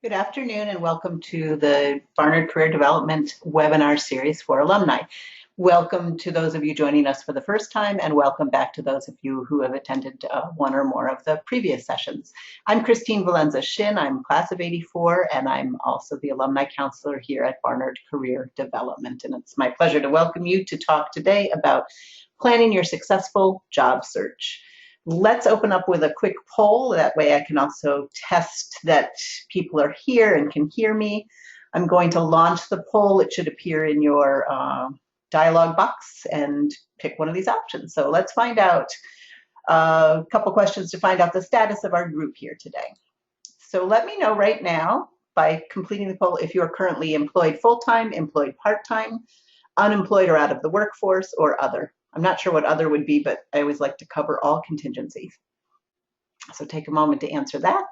Good afternoon and welcome to the Barnard Career Development webinar series for alumni. Welcome to those of you joining us for the first time and welcome back to those of you who have attended one or more of the previous sessions. I'm Christine Valenza-Shin, I'm class of '84 and I'm also the alumni counselor here at Barnard Career Development, and it's my pleasure to welcome you to talk today about planning your successful job search. Let's open up with a quick poll. That way I can also test that people are here and can hear me. I'm going to launch the poll. It should appear in your dialog box and pick one of these options. So let's find out a couple questions to find out the status of our group here today. So let me know right now by completing the poll if you're currently employed full-time, employed part-time, unemployed or out of the workforce, or other. I'm not sure what other would be, but I always like to cover all contingencies. So take a moment to answer that.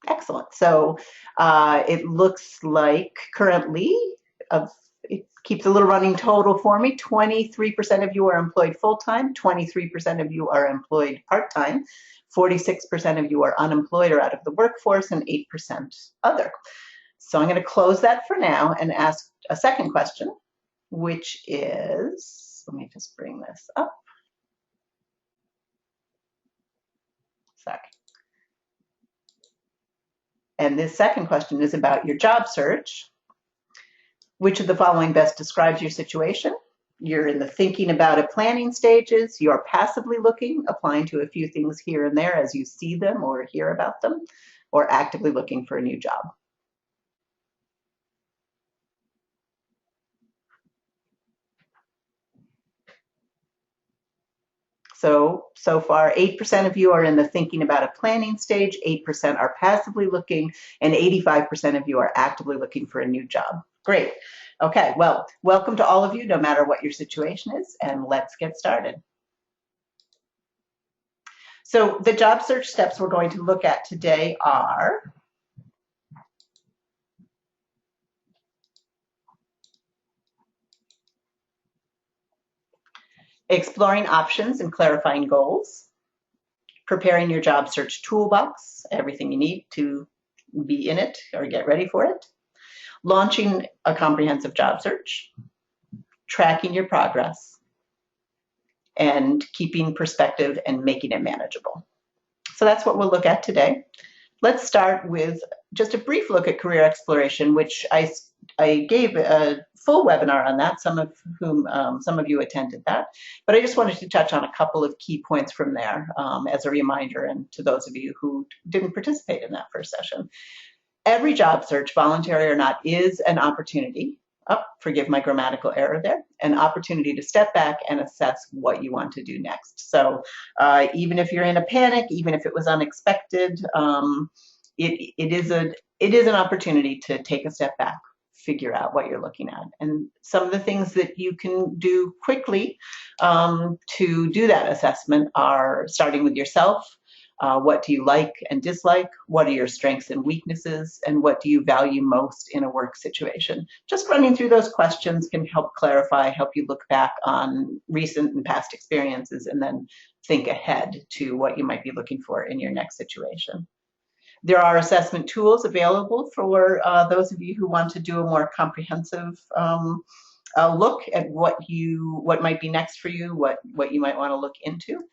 Excellent. So it looks like currently, it keeps a little running total for me. 23% of you are employed full-time, 23% of you are employed part-time, 46% of you are unemployed or out of the workforce, and 8% other. So I'm going to close that for now and ask a second question, which is, let me just bring this up. Sorry. And this second question is about your job search. Which of the following best describes your situation? You're in the thinking about it planning stages, you're passively looking, applying to a few things here and there as you see them or hear about them, or actively looking for a new job. So far, 8% of you are in the thinking about a planning stage, 8% are passively looking, and 85% of you are actively looking for a new job. Great. Okay, well, welcome to all of you, no matter what your situation is, and let's get started. So the job search steps we're going to look at today are exploring options and clarifying goals, preparing your job search toolbox, everything you need to be in it or get ready for it, launching a comprehensive job search, tracking your progress, and keeping perspective and making it manageable. So that's what we'll look at today. Let's start with just a brief look at career exploration, which I gave a full webinar on that, some of you attended that, but I just wanted to touch on a couple of key points from there as a reminder, and to those of you who didn't participate in that first session. Every job search, voluntary or not, is an opportunity, forgive my grammatical error there, an opportunity to step back and assess what you want to do next. So even if you're in a panic, even if it was unexpected, it is an opportunity to take a step back, figure out what you're looking at. And some of the things that you can do quickly to do that assessment are starting with yourself. What do you like and dislike? What are your strengths and weaknesses? And what do you value most in a work situation? Just running through those questions can help clarify, help you look back on recent and past experiences, and then think ahead to what you might be looking for in your next situation. There are assessment tools available for those of you who want to do a more comprehensive look at what might be next for you, what you might want to look into.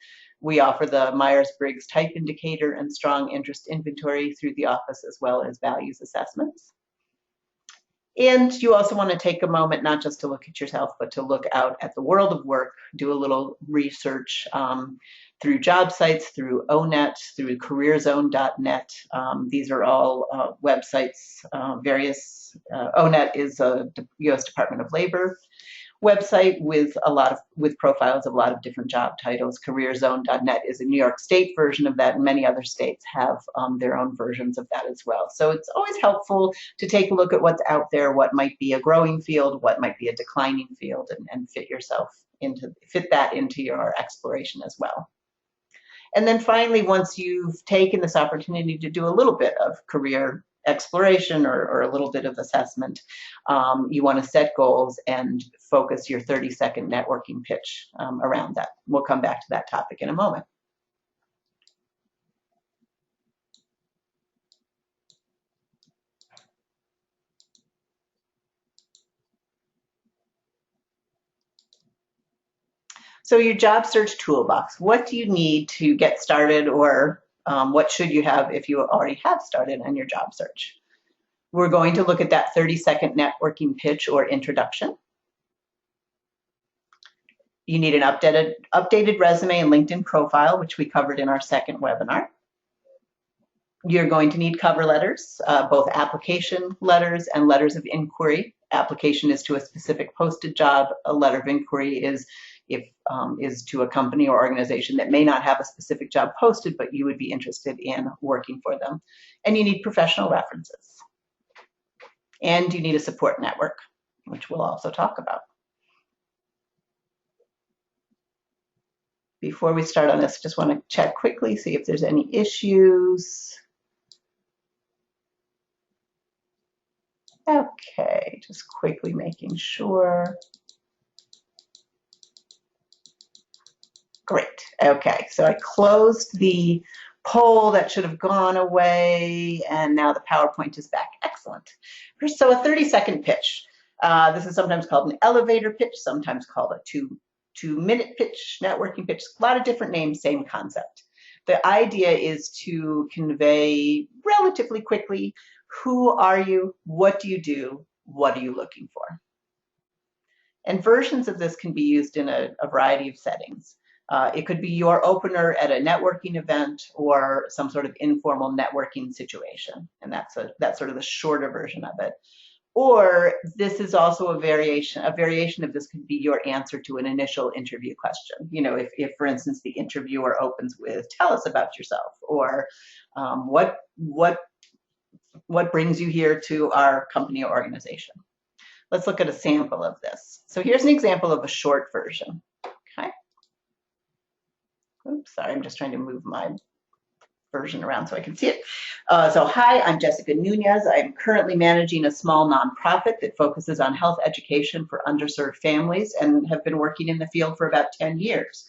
We offer the Myers-Briggs Type Indicator and Strong Interest Inventory through the office, as well as values assessments. And you also want to take a moment not just to look at yourself, but to look out at the world of work, do a little research through job sites, through ONET, through careerzone.net. These are all websites, ONET is a U.S. Department of Labor website with profiles of a lot of different job titles. Careerzone.net is a New York State version of that, and many other states have their own versions of that as well. So it's always helpful to take a look at what's out there, what might be a growing field, what might be a declining field, and fit that into your exploration as well. And then finally, once you've taken this opportunity to do a little bit of career exploration or a little bit of assessment, you want to set goals and focus your 30-second networking pitch around that. We'll come back to that topic in a moment. So your job search toolbox, what do you need to get started, or what should you have if you already have started on your job search? We're going to look at that 30-second networking pitch or introduction. You need an updated resume and LinkedIn profile, which we covered in our second webinar. You're going to need cover letters, both application letters and letters of inquiry. Application is to a specific posted job. A letter of inquiry is to a company or organization that may not have a specific job posted, but you would be interested in working for them. And you need professional references. And you need a support network, which we'll also talk about. Before we start on this, just want to check quickly, see if there's any issues. Okay, just quickly making sure. Great. Okay, so I closed the poll that should have gone away, and now the PowerPoint is back. Excellent. So a 30-second pitch. This is sometimes called an elevator pitch, sometimes called a two-minute pitch, networking pitch. A lot of different names, same concept. The idea is to convey relatively quickly, who are you, what do you do, what are you looking for? And versions of this can be used in a variety of settings. It could be your opener at a networking event or some sort of informal networking situation. And that's sort of the shorter version of it. Or this is also a variation of this could be your answer to an initial interview question. You know, if for instance, the interviewer opens with, tell us about yourself, or what brings you here to our company or organization. Let's look at a sample of this. So here's an example of a short version. Okay. Oops, sorry, I'm just trying to move my version around so I can see it. So hi, I'm Jessica Nunez. I'm currently managing a small nonprofit that focuses on health education for underserved families and have been working in the field for about 10 years.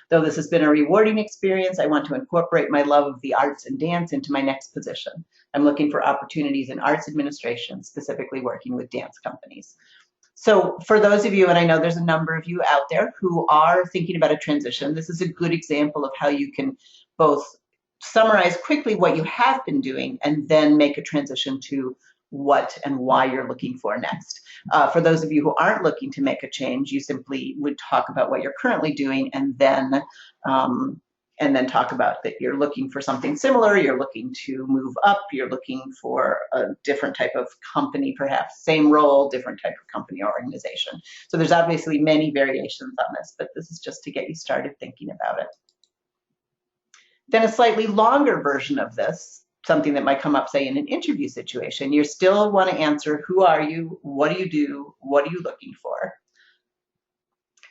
Though this has been a rewarding experience, I want to incorporate my love of the arts and dance into my next position. I'm looking for opportunities in arts administration, specifically working with dance companies. So for those of you, and I know there's a number of you out there who are thinking about a transition, this is a good example of how you can both summarize quickly what you have been doing and then make a transition to what and why you're looking for next. For those of you who aren't looking to make a change, you simply would talk about what you're currently doing and then talk about that you're looking for something similar, you're looking to move up, you're looking for a different type of company, perhaps same role, different type of company or organization. So there's obviously many variations on this, but this is just to get you started thinking about it. Then a slightly longer version of this, something that might come up, say, in an interview situation, you still want to answer, who are you, what do you do, what are you looking for?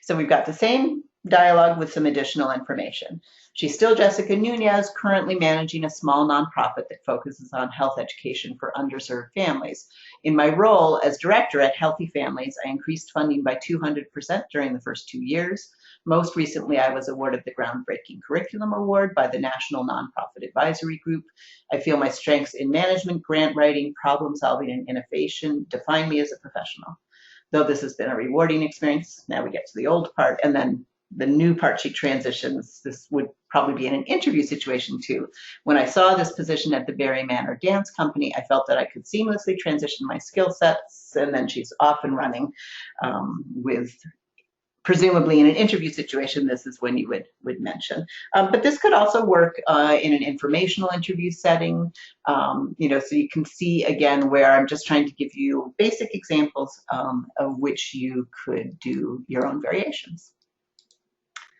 So we've got the same dialogue with some additional information. She's still Jessica Nunez, currently managing a small nonprofit that focuses on health education for underserved families. In my role as director at Healthy Families, I increased funding by 200% during the first 2 years. Most recently, I was awarded the Groundbreaking Curriculum Award by the National Nonprofit Advisory Group. I feel my strengths in management, grant writing, problem solving, and innovation define me as a professional. Though this has been a rewarding experience, now we get to the old part, and then the new part she transitions. This would probably be in an interview situation too. When I saw this position at the Barry Manor Dance Company, I felt that I could seamlessly transition my skill sets, and then she's off and running with, presumably in an interview situation, this is when you would mention. But this could also work in an informational interview setting, you know, so you can see again where I'm just trying to give you basic examples of which you could do your own variations.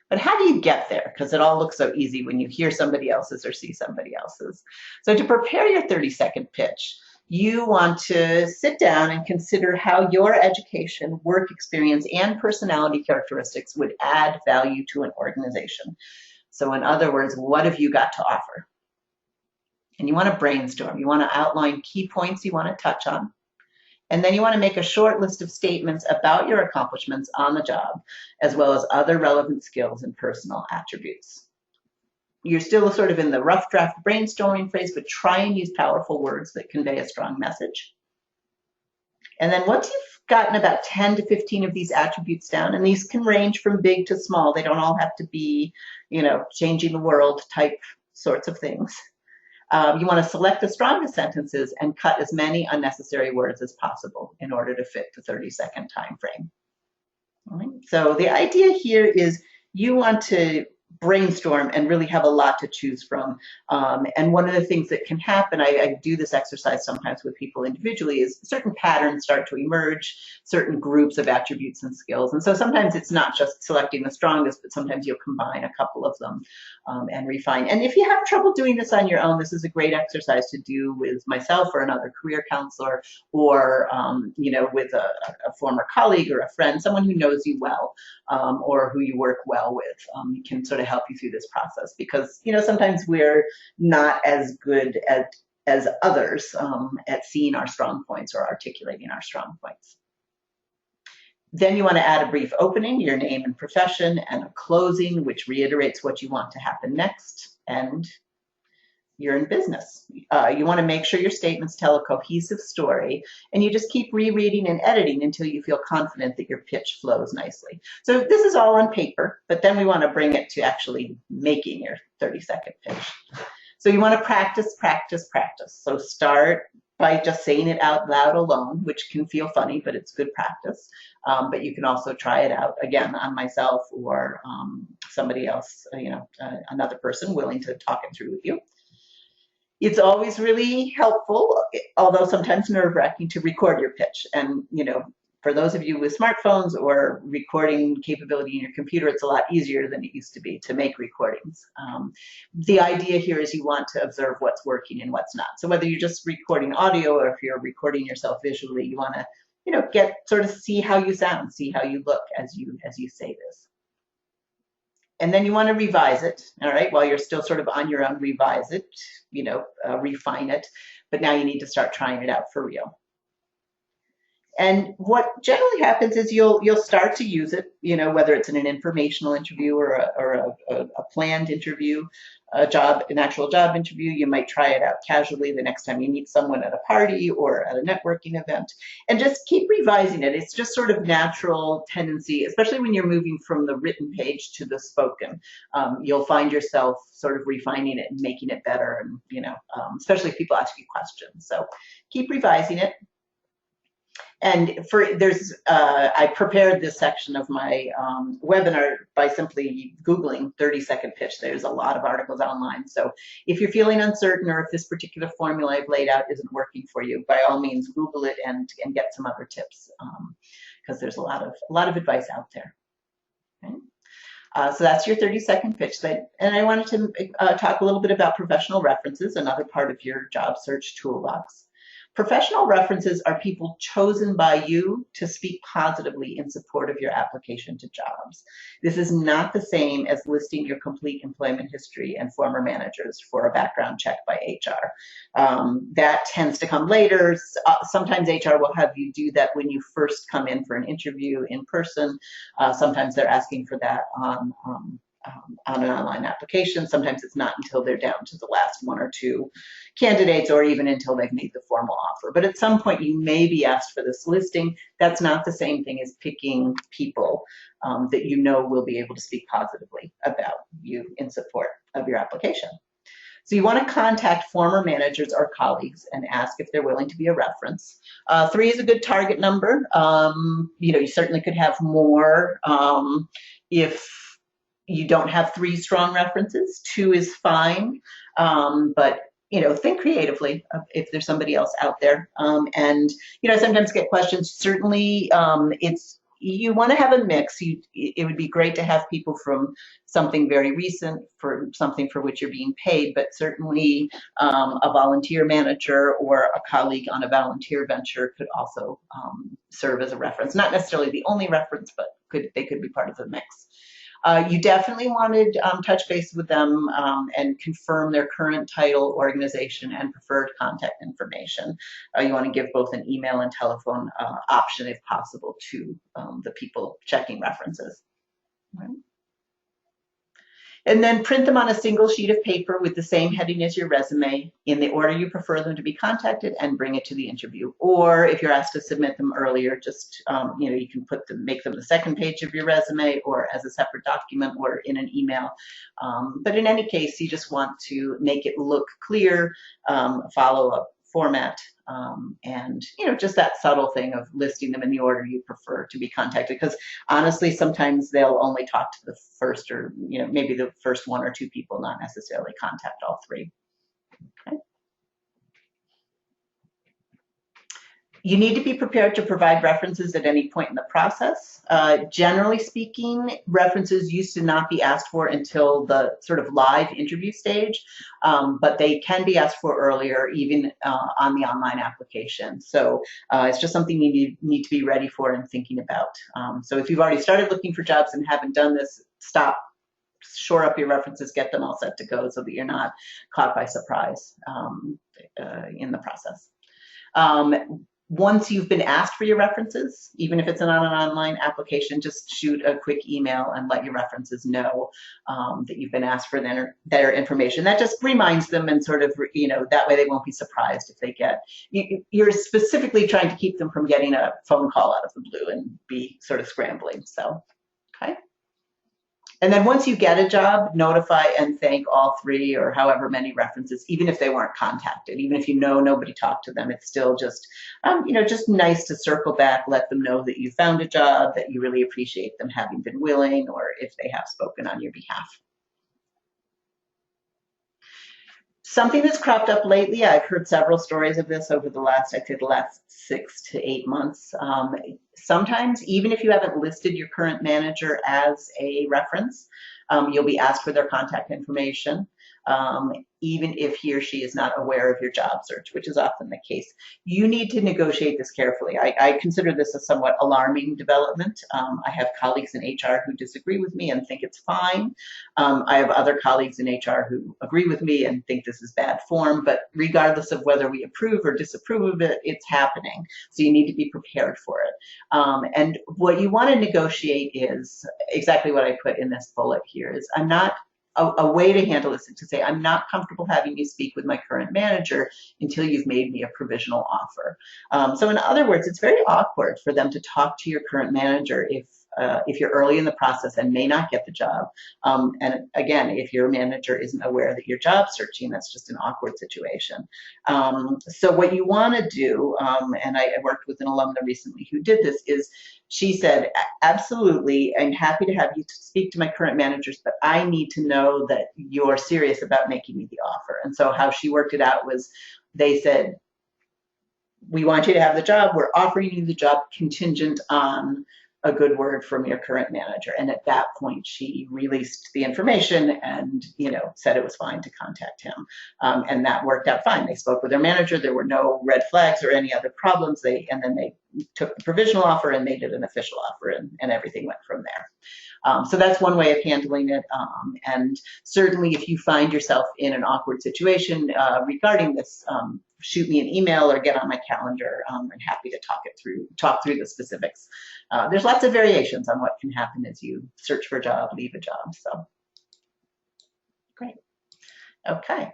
But how do you get there? Because it all looks so easy when you hear somebody else's or see somebody else's. So to prepare your 30-second pitch, you want to sit down and consider how your education, work experience, and personality characteristics would add value to an organization. So in other words, what have you got to offer? And you want to brainstorm. You want to outline key points you want to touch on. And then you want to make a short list of statements about your accomplishments on the job, as well as other relevant skills and personal attributes. You're still sort of in the rough draft brainstorming phase, but try and use powerful words that convey a strong message. And then once you've gotten about 10 to 15 of these attributes down, and these can range from big to small, they don't all have to be, changing the world type sorts of things. You want to select the strongest sentences and cut as many unnecessary words as possible in order to fit the 30-second time frame. All right. So the idea here is you want to brainstorm and really have a lot to choose from. And one of the things that can happen, I do this exercise sometimes with people individually, is certain patterns start to emerge, certain groups of attributes and skills. And so sometimes it's not just selecting the strongest, but sometimes you'll combine a couple of them and refine. And if you have trouble doing this on your own, this is a great exercise to do with myself or another career counselor, or with a former colleague or a friend, someone who knows you well, or who you work well with. Can sort of help you through this process, because sometimes we're not as good as others at seeing our strong points or articulating our strong points. Then you want to add a brief opening, your name and profession, and a closing, which reiterates what you want to happen next, and you're in business. You want to make sure your statements tell a cohesive story, and you just keep rereading and editing until you feel confident that your pitch flows nicely. So this is all on paper, but then we want to bring it to actually making your 30-second pitch. So you want to practice, practice, practice. So start by just saying it out loud alone, which can feel funny, but it's good practice. But you can also try it out, again, on myself or somebody else, another person willing to talk it through with you. It's always really helpful, although sometimes nerve-wracking, to record your pitch. And, for those of you with smartphones or recording capability in your computer, it's a lot easier than it used to be to make recordings. The idea here is you want to observe what's working and what's not. So whether you're just recording audio or if you're recording yourself visually, you want to, see how you sound, see how you look as you say this. And then you want to revise it, all right? While you're still sort of on your own, revise it, refine it. But now you need to start trying it out for real. And what generally happens is you'll start to use it, whether it's in an informational interview or a planned interview, an actual job interview. You might try it out casually the next time you meet someone at a party or at a networking event, and just keep revising it. It's just sort of natural tendency, especially when you're moving from the written page to the spoken. You'll find yourself sort of refining it and making it better, and especially if people ask you questions. So keep revising it. And I prepared this section of my webinar by simply Googling 30-second pitch. There's a lot of articles online. So if you're feeling uncertain, or if this particular formula I've laid out isn't working for you, by all means, Google it and get some other tips, because there's a lot of advice out there. Okay? So that's your 30-second pitch. And I wanted to talk a little bit about professional references, another part of your job search toolbox. Professional references are people chosen by you to speak positively in support of your application to jobs. This is not the same as listing your complete employment history and former managers for a background check by HR. That tends to come later. Sometimes HR will have you do that when you first come in for an interview in person. Sometimes they're asking for that on an online application. Sometimes it's not until they're down to the last one or two candidates, or even until they've made the formal offer. But at some point you may be asked for this listing. That's not the same thing as picking people that will be able to speak positively about you in support of your application. So you want to contact former managers or colleagues and ask if they're willing to be a reference. 3 is a good target number. You certainly could have more if you don't have 3 strong references. 2 is fine, but think creatively if there's somebody else out there. And I sometimes get questions. Certainly, you want to have a mix. It would be great to have people from something very recent, for something for which you're being paid, but certainly a volunteer manager or a colleague on a volunteer venture could also serve as a reference. Not necessarily the only reference, but they could be part of the mix. You definitely want to touch base with them and confirm their current title, organization, and preferred contact information. You want to give both an email and telephone option if possible to the people checking references. Right. And then print them on a single sheet of paper with the same heading as your resume in the order you prefer them to be contacted, and bring it to the interview. Or if you're asked to submit them earlier, just you can make them the second page of your resume, or as a separate document, or in an email. But in any case, you just want to make it look clear, follow a format, and just that subtle thing of listing them in the order you prefer to be contacted, because honestly sometimes they'll only talk to the first, or maybe the first one or two people, not necessarily contact all three. Okay. You need to be prepared to provide references at any point in the process. Generally speaking, references used to not be asked for until the sort of live interview stage, but they can be asked for earlier, even on the online application. So it's just something you need to be ready for and thinking about. So if you've already started looking for jobs and haven't done this, stop, shore up your references, get them all set to go so that you're not caught by surprise in the process. Once you've been asked for your references, even if it's on an online application, just shoot a quick email and let your references know that you've been asked for their information. That just reminds them, and sort of, that way they won't be surprised if they get, you're specifically trying to keep them from getting a phone call out of the blue and be sort of scrambling. So, okay. And then once you get a job, notify and thank all three or however many references, even if they weren't contacted, even if nobody talked to them. It's still just, just nice to circle back, let them know that you found a job, that you really appreciate them having been willing, or if they have spoken on your behalf. Something that's cropped up lately, I've heard several stories of this over the last, I'd say the last 6 to 8 months. Sometimes, even if you haven't listed your current manager as a reference, you'll be asked for their contact information, even if he or she is not aware of your job search, which is often the case. You need to negotiate this carefully. I consider this a somewhat alarming development. I have colleagues in HR who disagree with me and think it's fine. I have other colleagues in HR who agree with me and think this is bad form, but regardless of whether we approve or disapprove of it, it's happening. So you need to be prepared for it. And what you want to negotiate is exactly what I put in this bullet here, is a way to handle this is to say, I'm not comfortable having you speak with my current manager until you've made me a provisional offer. So in other words, it's very awkward for them to talk to your current manager if you're early in the process and may not get the job. And again, if your manager isn't aware that you're job searching, that's just an awkward situation. So what you want to do, and I worked with an alumna recently who did this, is she said, absolutely, I'm happy to have you speak to my current managers, but I need to know that you're serious about making me the offer. And so how she worked it out was, they said, we want you to have the job. We're offering you the job contingent on a good word from your current manager. And at that point, she released the information and, said it was fine to contact him. And that worked out fine. They spoke with their manager. There were no red flags or any other problems. And then they took the provisional offer and made it an official offer, and everything went from there. So that's one way of handling it. And certainly if you find yourself in an awkward situation regarding this, shoot me an email or get on my calendar. I'm happy to talk through the specifics. There's lots of variations on what can happen as you search for a job, leave a job. So great. Okay.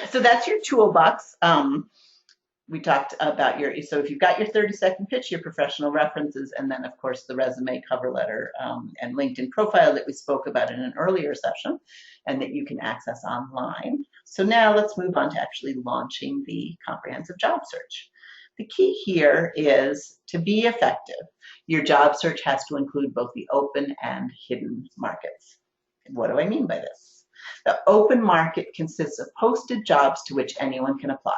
So that's your toolbox. We talked about so if you've got your 30-second pitch, your professional references, and then of course the resume, cover letter, and LinkedIn profile that we spoke about in an earlier session and that you can access online. So now let's move on to actually launching the comprehensive job search. The key here is, to be effective, your job search has to include both the open and hidden markets. What do I mean by this? The open market consists of posted jobs to which anyone can apply.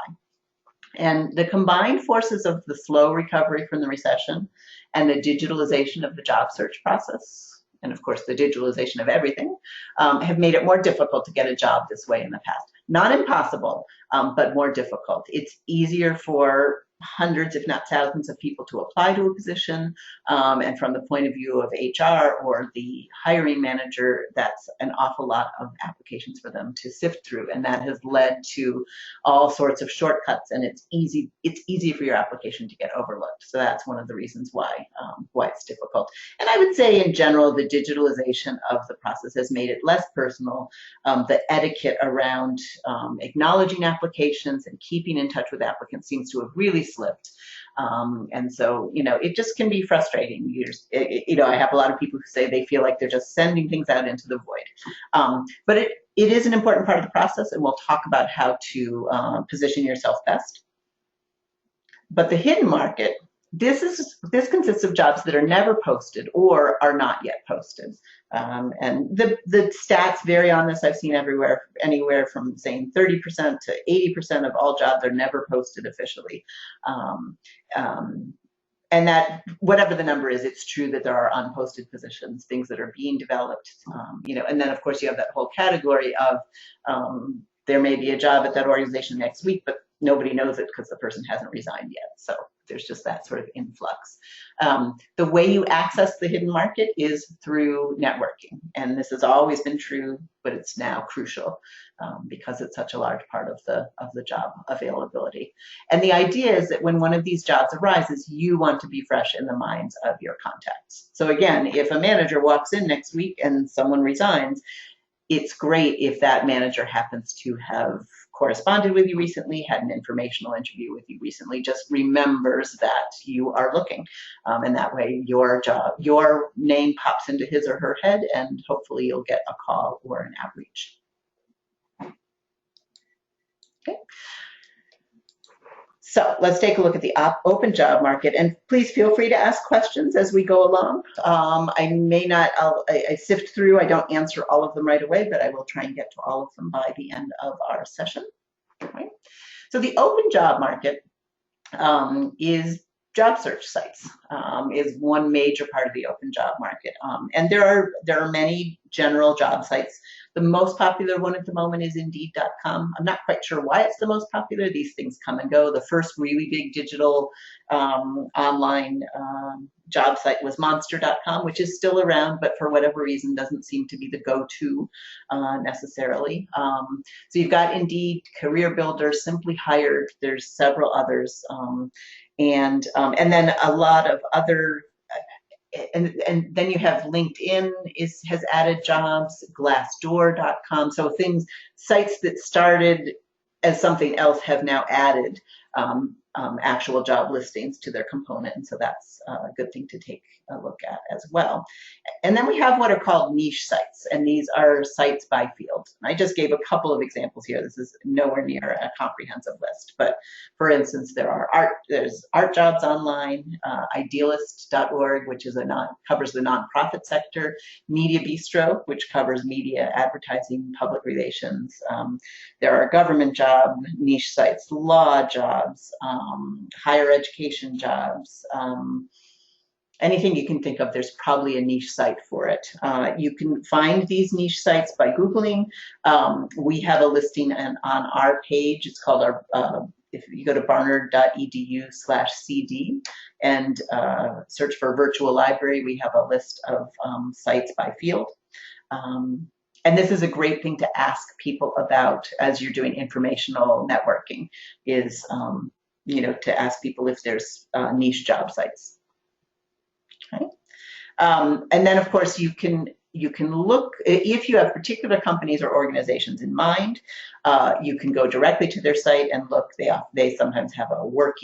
And the combined forces of the slow recovery from the recession and the digitalization of the job search process, and of course the digitalization of everything, have made it more difficult to get a job this way in the past. Not impossible, but more difficult. It's easier for hundreds, if not thousands, of people to apply to a position. And from the point of view of HR or the hiring manager, that's an awful lot of applications for them to sift through. And that has led to all sorts of shortcuts, and it's easy for your application to get overlooked. So that's one of the reasons why it's difficult. And I would say in general, the digitalization of the process has made it less personal. The etiquette around acknowledging applications and keeping in touch with applicants seems to have really slipped. And so, it just can be frustrating. I have a lot of people who say they feel like they're just sending things out into the void. But it is an important part of the process, and we'll talk about how to position yourself best. But the hidden market, this consists of jobs that are never posted or are not yet posted. And the stats vary on this. I've seen anywhere from saying 30% to 80% of all jobs are never posted officially. And that, whatever the number is, it's true that there are unposted positions, things that are being developed, and then of course you have that whole category of there may be a job at that organization next week, but nobody knows it because the person hasn't resigned yet. So there's just that sort of influx. The way you access the hidden market is through networking. And this has always been true, but it's now crucial because it's such a large part of the job availability. And the idea is that when one of these jobs arises, you want to be fresh in the minds of your contacts. So again, if a manager walks in next week and someone resigns, it's great if that manager happens to have corresponded with you recently, had an informational interview with you recently, just remembers that you are looking. And that way your name pops into his or her head, and hopefully you'll get a call or an outreach. Okay. So let's take a look at the open job market, and please feel free to ask questions as we go along. I sift through, I don't answer all of them right away, but I will try and get to all of them by the end of our session. Right. So the open job market is job search sites, is one major part of the open job market. And there are many general job sites. The most popular one at the moment is Indeed.com. I'm not quite sure why it's the most popular. These things come and go. The first really big digital online job site was Monster.com, which is still around, but for whatever reason doesn't seem to be the go-to necessarily. So you've got Indeed, Career Builder, Simply Hired. There's several others, and then a lot of other. And then you have LinkedIn has added jobs, Glassdoor.com. So sites that started as something else have now added actual job listings to their component. And so that's a good thing to take a look at as well. And then we have what are called niche sites, and these are sites by field. I just gave a couple of examples here. This is nowhere near a comprehensive list, but for instance, there's Art Jobs Online, Idealist.org, which is covers the nonprofit sector, Media Bistro, which covers media, advertising, public relations. There are government job niche sites, law jobs, higher education jobs. Anything you can think of, there's probably a niche site for it. You can find these niche sites by Googling. We have a listing on our page. It's called if you go to barnard.edu/CD and search for virtual library, we have a list of sites by field. And this is a great thing to ask people about as you're doing informational networking, is to ask people if there's niche job sites. Okay. And then of course you can look, if you have particular companies or organizations in mind, you can go directly to their site and look. They sometimes have a work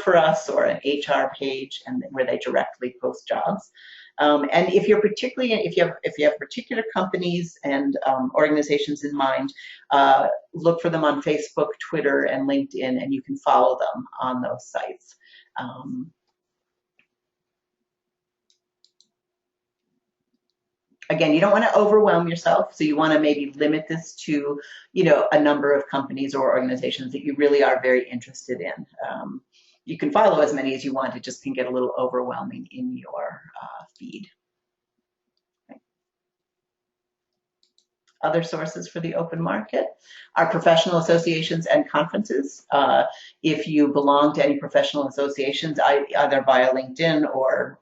for us or an HR page, and where they directly post jobs. And if you have particular companies and organizations in mind, look for them on Facebook, Twitter, and LinkedIn, and you can follow them on those sites. Again, you don't want to overwhelm yourself, so you want to maybe limit this to, a number of companies or organizations that you really are very interested in. You can follow as many as you want. It just can get a little overwhelming in your feed. Okay. other sources for the open market are professional associations and conferences. If you belong to any professional associations, either via LinkedIn or,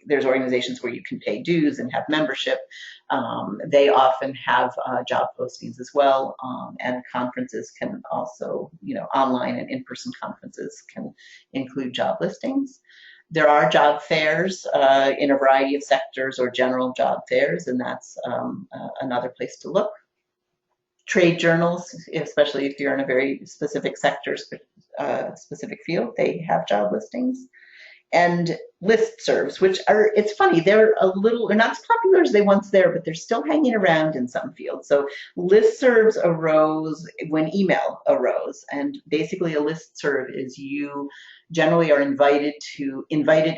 there's organizations where you can pay dues and have membership. They often have job postings as well, and conferences can also, online and in-person conferences can include job listings. There are job fairs in a variety of sectors, or general job fairs, and that's another place to look. Trade journals, especially if you're in a very specific sector, specific field, they have job listings. And listservs, which are, it's funny, they're not as popular as they once were, but they're still hanging around in some fields. So listservs arose when email arose, and basically a listserv is you generally are invited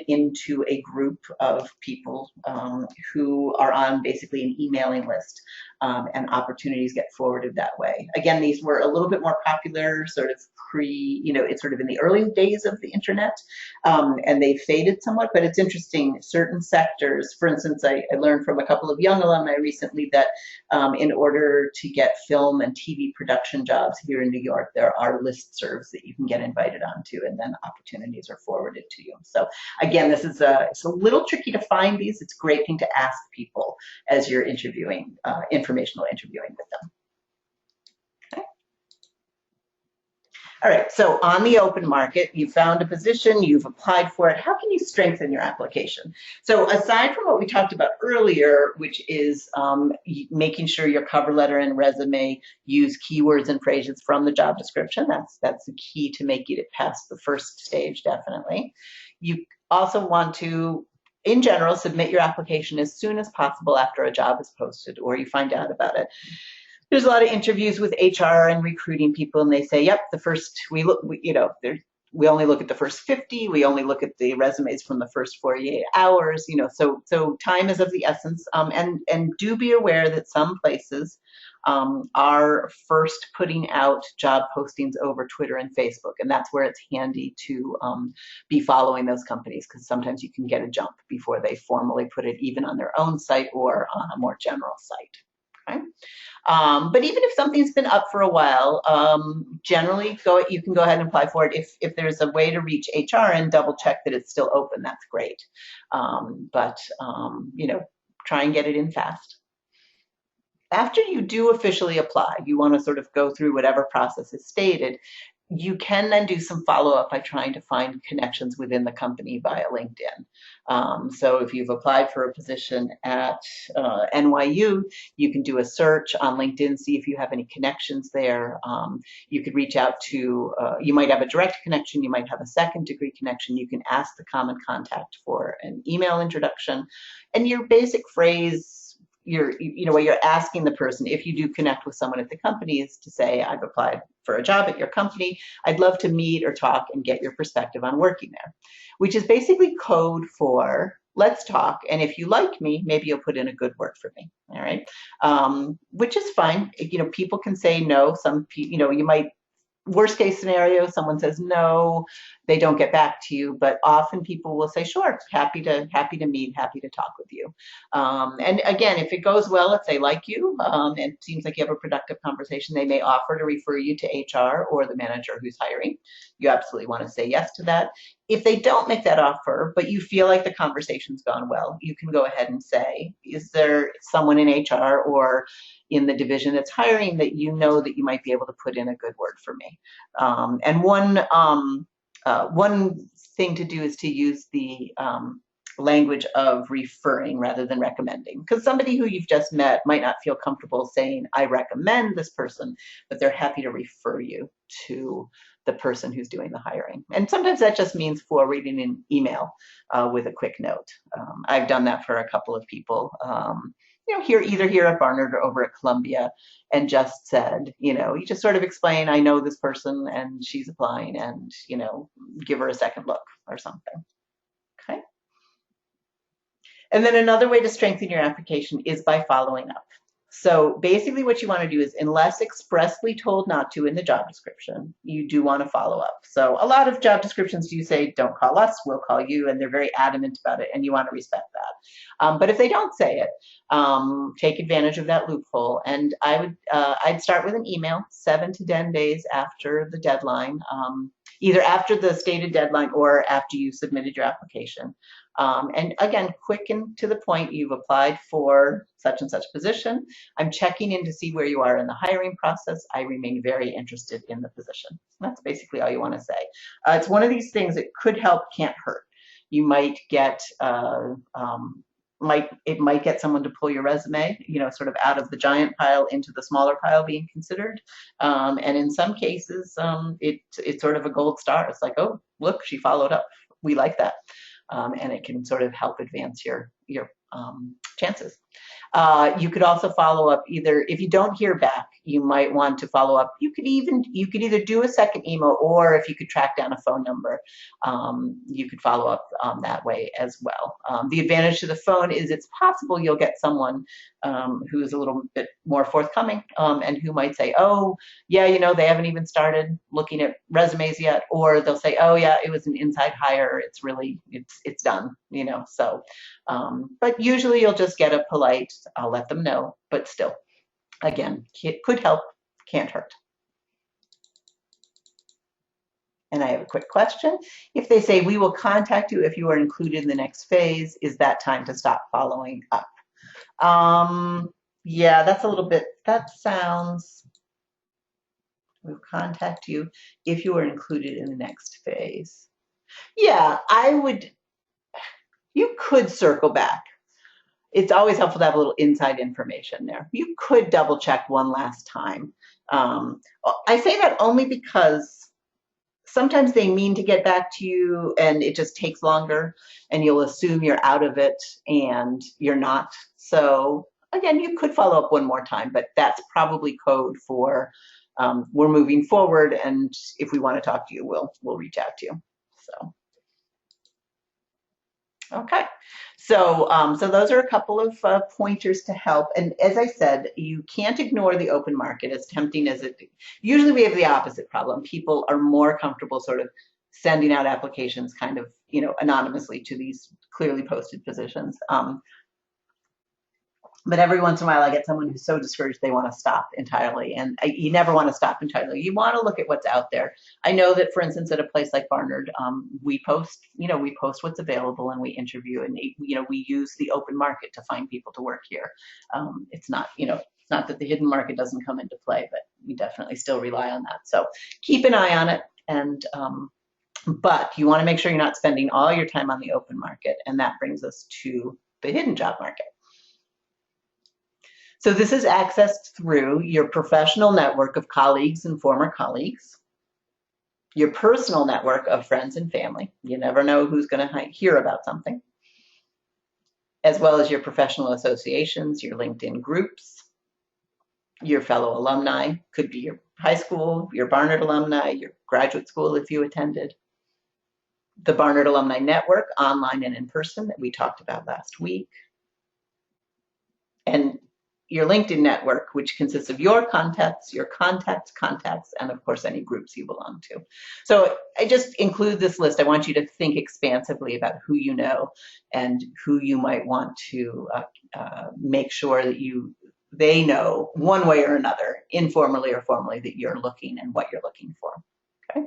into a group of people who are on basically an emailing list, and opportunities get forwarded that way. Again, these were a little bit more popular sort of it's sort of in the early days of the internet, and they faded somewhat, but it's interesting, certain sectors, for instance, I learned from a couple of young alumni recently that in order to get film and TV production jobs here in New York, there are listservs that you can get invited onto, and then opportunities are forwarded to you. So again, it's a little tricky to find these. It's a great thing to ask people as you're interviewing, informational interviewing with them. All right, so on the open market, you found a position, you've applied for it. How can you strengthen your application? So aside from what we talked about earlier, which is making sure your cover letter and resume use keywords and phrases from the job description, that's the key to make it past the first stage, definitely. You also want to, in general, submit your application as soon as possible after a job is posted or you find out about it. There's a lot of interviews with HR and recruiting people, and they say, yep, we only look at the first 50, we only look at the resumes from the first 48 hours, so time is of the essence, and do be aware that some places are first putting out job postings over Twitter and Facebook, and that's where it's handy to be following those companies, because sometimes you can get a jump before they formally put it even on their own site or on a more general site. Okay. But even if something's been up for a while, generally you can go ahead and apply for it. If there's a way to reach HR and double check that it's still open, that's great. But try and get it in fast. After you do officially apply, you want to sort of go through whatever process is stated. You can then do some follow-up by trying to find connections within the company via LinkedIn. So if you've applied for a position at NYU, you can do a search on LinkedIn, see if you have any connections there. You could reach out to, you might have a direct connection, you might have a second degree connection. You can ask the common contact for an email introduction. And your basic phrase, what you're asking the person, if you do connect with someone at the company, is to say, I've applied for a job at your company. I'd love to meet or talk and get your perspective on working there, which is basically code for let's talk. And if you like me, maybe you'll put in a good word for me. All right. Which is fine. People can say no. You might, worst case scenario, someone says no, they don't get back to you, but often people will say, sure, happy to meet, happy to talk with you. And again, if it goes well, if they like you, and it seems like you have a productive conversation, they may offer to refer you to HR or the manager who's hiring. You absolutely want to say yes to that. If they don't make that offer, but you feel like the conversation's gone well, you can go ahead and say, is there someone in HR or in the division that's hiring that you know that you might be able to put in a good word for me? And one thing to do is to use the language of referring rather than recommending, because somebody who you've just met might not feel comfortable saying, I recommend this person, but they're happy to refer you to the person who's doing the hiring. And sometimes that just means forwarding an email with a quick note. I've done that for a couple of people. Either here at Barnard or over at Columbia, and just said, you just sort of explain, I know this person and she's applying, and, give her a second look or something. Okay. And then another way to strengthen your application is by following up. So basically what you want to do is, unless expressly told not to in the job description, you do want to follow up. So a lot of job descriptions do say, don't call us, we'll call you, and they're very adamant about it, and you want to respect that. But if they don't say it, take advantage of that loophole. And I'd start with an email 7 to 10 days after the deadline, either after the stated deadline or after you submitted your application. And again, quick and to the point, you've applied for such and such position. I'm checking in to see where you are in the hiring process. I remain very interested in the position. That's basically all you want to say. It's one of these things that could help, can't hurt. You might get it might get someone to pull your resume, sort of out of the giant pile into the smaller pile being considered. And in some cases, it's sort of a gold star. It's like, oh, look, she followed up. We like that. And it can sort of help advance your chances. You could also follow up either, if you don't hear back, you might want to follow up. You could either do a second email, or if you could track down a phone number, you could follow up that way as well. The advantage to the phone is it's possible you'll get someone who is a little bit more forthcoming and who might say, oh, yeah, they haven't even started looking at resumes yet, or they'll say, oh yeah, it was an inside hire. It's done, so, but usually you'll just get a polite, I'll let them know, but still, again, it could help, can't hurt. And I have a quick question. If they say, we will contact you if you are included in the next phase, is that time to stop following up? Yeah, that's a little bit, that sounds, we'll contact you if you are included in the next phase. Yeah, you could circle back. It's always helpful to have a little inside information there. You could double check one last time. I say that only because sometimes they mean to get back to you and it just takes longer, and you'll assume you're out of it and you're not. So again, you could follow up one more time, but that's probably code for we're moving forward, and if we want to talk to you, we'll reach out to you. So. Okay, so those are a couple of pointers to help. And as I said, you can't ignore the open market, as tempting as it. Usually we have the opposite problem. People are more comfortable sort of sending out applications kind of, anonymously to these clearly posted positions. But every once in a while I get someone who's so discouraged they want to stop entirely. And you never want to stop entirely. You want to look at what's out there. I know that, for instance, at a place like Barnard, we post what's available, and we interview, and we use the open market to find people to work here. It's not, it's not that the hidden market doesn't come into play, but we definitely still rely on that. So keep an eye on it. And but you want to make sure you're not spending all your time on the open market. And that brings us to the hidden job market. So this is accessed through your professional network of colleagues and former colleagues, your personal network of friends and family. You never know who's going to hear about something, as well as your professional associations, your LinkedIn groups, your fellow alumni, could be your high school, your Barnard alumni, your graduate school if you attended, the Barnard Alumni Network, online and in person, that we talked about last week, and your LinkedIn network, which consists of your contacts, and of course any groups you belong to. So I just include this list. I want you to think expansively about who you know and who you might want to make sure that they know one way or another, informally or formally, that you're looking and what you're looking for. Okay.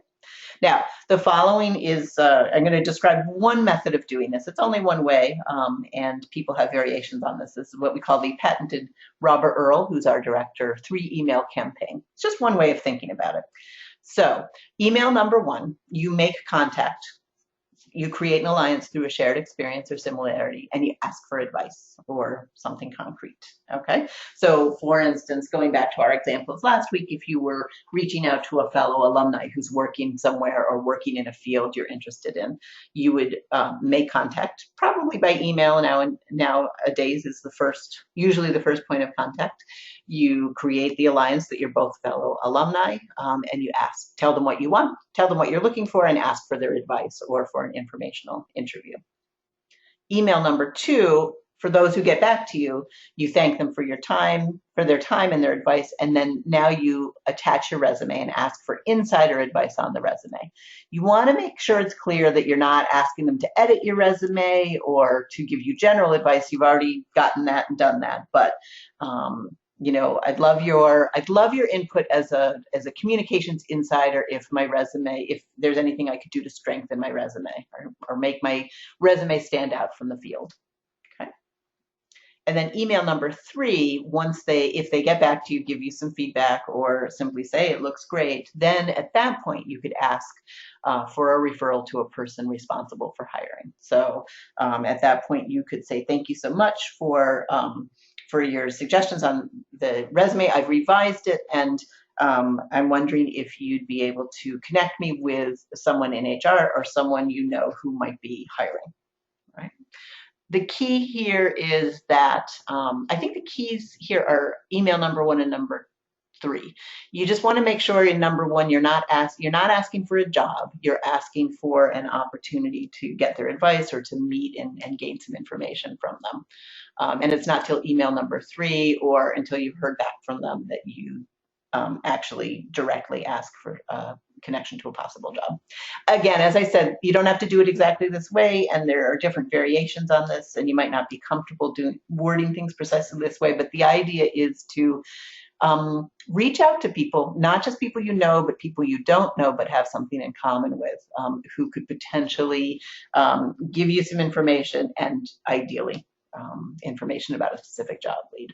Now, the following is, I'm going to describe one method of doing this. It's only one way, and people have variations on this. This is what we call the patented Robert Earl, who's our director, 3-email campaign. It's just one way of thinking about it. So, email number 1, you make contact. You create an alliance through a shared experience or similarity, and you ask for advice or something concrete, okay? So for instance, going back to our examples last week, if you were reaching out to a fellow alumni who's working somewhere or working in a field you're interested in, you would make contact, probably by email. Nowadays is usually the first point of contact. You create the alliance that you're both fellow alumni, and you tell them what you want, tell them what you're looking for, and ask for their advice or for an informational interview. Email number 2 for those who get back to you, you thank them for your time, for their time and their advice, and then now you attach your resume and ask for insider advice on the resume. You want to make sure it's clear that you're not asking them to edit your resume or to give you general advice. You've already gotten that and done that, but you know, I'd love your input as a communications insider if there's anything I could do to strengthen my resume or make my resume stand out from the field. And then email number 3, if they get back to you, give you some feedback or simply say it looks great, then at that point you could ask for a referral to a person responsible for hiring. So at that point you could say, thank you so much for your suggestions on the resume. I've revised it, and I'm wondering if you'd be able to connect me with someone in HR or someone you know who might be hiring, right? The key here is that I think the keys here are email number 1 and number 3. You just want to make sure in number 1 you're not asking for a job. You're asking for an opportunity to get their advice or to meet and gain some information from them. And it's not till email number 3 or until you've heard back from them that you actually directly ask for connection to a possible job. Again, as I said, you don't have to do it exactly this way, and there are different variations on this, and you might not be comfortable wording things precisely this way, but the idea is to reach out to people, not just people you know, but people you don't know but have something in common with, who could potentially give you some information and ideally information about a specific job lead.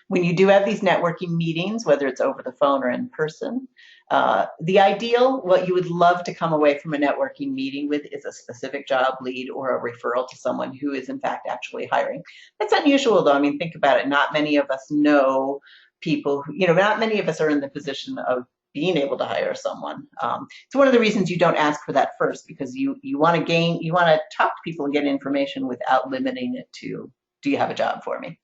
When you do have these networking meetings, whether it's over the phone or in person, the ideal, what you would love to come away from a networking meeting with is a specific job lead or a referral to someone who is in fact actually hiring. That's unusual though. I mean, think about it. Not many of us know people who, not many of us are in the position of being able to hire someone. It's one of the reasons you don't ask for that first, because you want to talk to people and get information without limiting it to, do you have a job for me?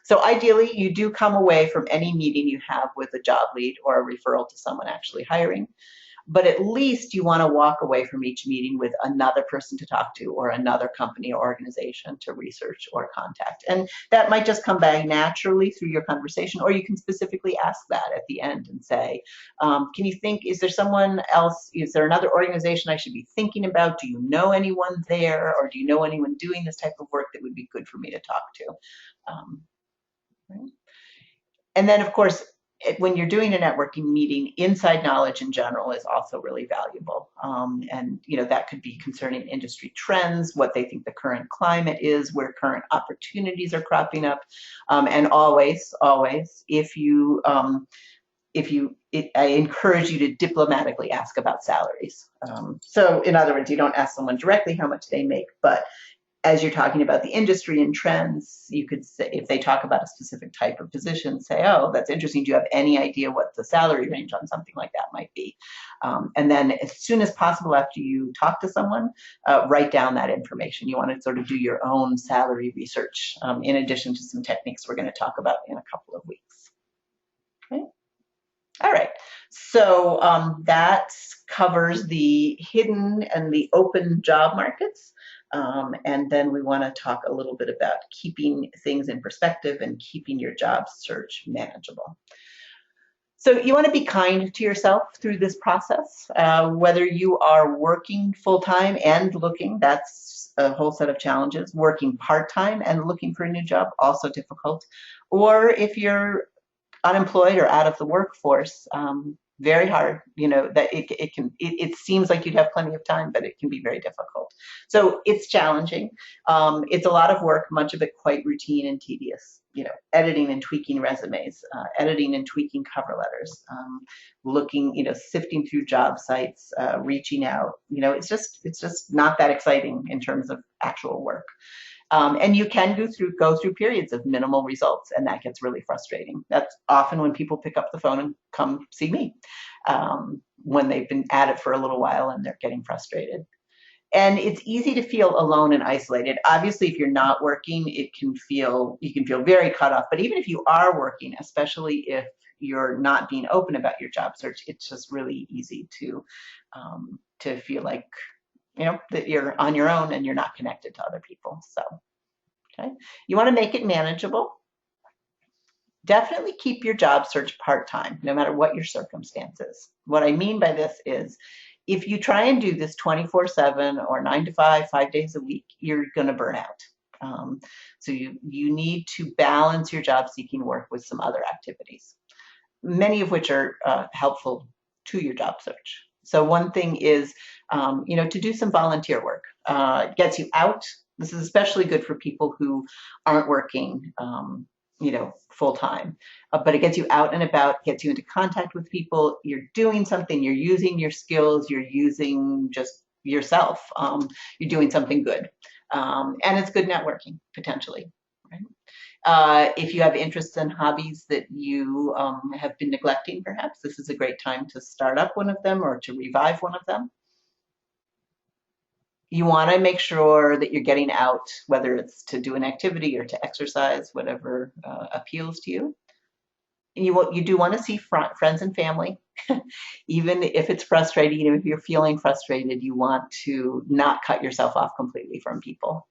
So ideally, you do come away from any meeting you have with a job lead or a referral to someone actually hiring, but at least you want to walk away from each meeting with another person to talk to or another company or organization to research or contact. And that might just come back naturally through your conversation, or you can specifically ask that at the end and say, can you think, is there someone else, is there another organization I should be thinking about? Do you know anyone there, or do you know anyone doing this type of work that would be good for me to talk to? Right? And then of course, when you're doing a networking meeting, inside knowledge in general is also really valuable. And that could be concerning industry trends, what they think the current climate is, where current opportunities are cropping up. And always, I encourage you to diplomatically ask about salaries. So in other words, you don't ask someone directly how much they make, but as you're talking about the industry and trends, you could say, if they talk about a specific type of position, say, oh, that's interesting. Do you have any idea what the salary range on something like that might be? And then as soon as possible after you talk to someone, write down that information. You want to sort of do your own salary research, in addition to some techniques we're going to talk about in a couple of weeks. Okay. All right. So that covers the hidden and the open job markets. And then we want to talk a little bit about keeping things in perspective and keeping your job search manageable. So you want to be kind to yourself through this process, whether you are working full-time and looking, that's a whole set of challenges. Working part-time and looking for a new job, also difficult. Or if you're unemployed or out of the workforce, very hard, that it seems like you'd have plenty of time, but it can be very difficult. So it's challenging. It's a lot of work, much of it quite routine and tedious, editing and tweaking resumes, editing and tweaking cover letters, looking, sifting through job sites, reaching out, it's just not that exciting in terms of actual work. And you can go through periods of minimal results, and that gets really frustrating. That's often when people pick up the phone and come see me, when they've been at it for a little while and they're getting frustrated. And it's easy to feel alone and isolated. Obviously, if you're not working, you can feel very cut off. But even if you are working, especially if you're not being open about your job search, it's just really easy to feel like that you're on your own and you're not connected to other people. So Okay. You want to make it manageable. Definitely keep your job search part-time, no matter what your circumstances. What I mean by this is if you try and do this 24/7 or 9 to 5, 5 days a week, you're going to burn out. So you need to balance your job seeking work with some other activities, many of which are helpful to your job search. So one thing is, to do some volunteer work. It gets you out. This is especially good for people who aren't working, full time. But it gets you out and about, gets you into contact with people. You're doing something. You're using your skills. You're using just yourself. You're doing something good, and it's good networking potentially. Right? If you have interests and hobbies that you have been neglecting, perhaps this is a great time to start up one of them or to revive one of them. You want to make sure that you're getting out, whether it's to do an activity or to exercise, whatever appeals to you. And you do want to see friends and family, even if it's frustrating, even if you're feeling frustrated, you want to not cut yourself off completely from people,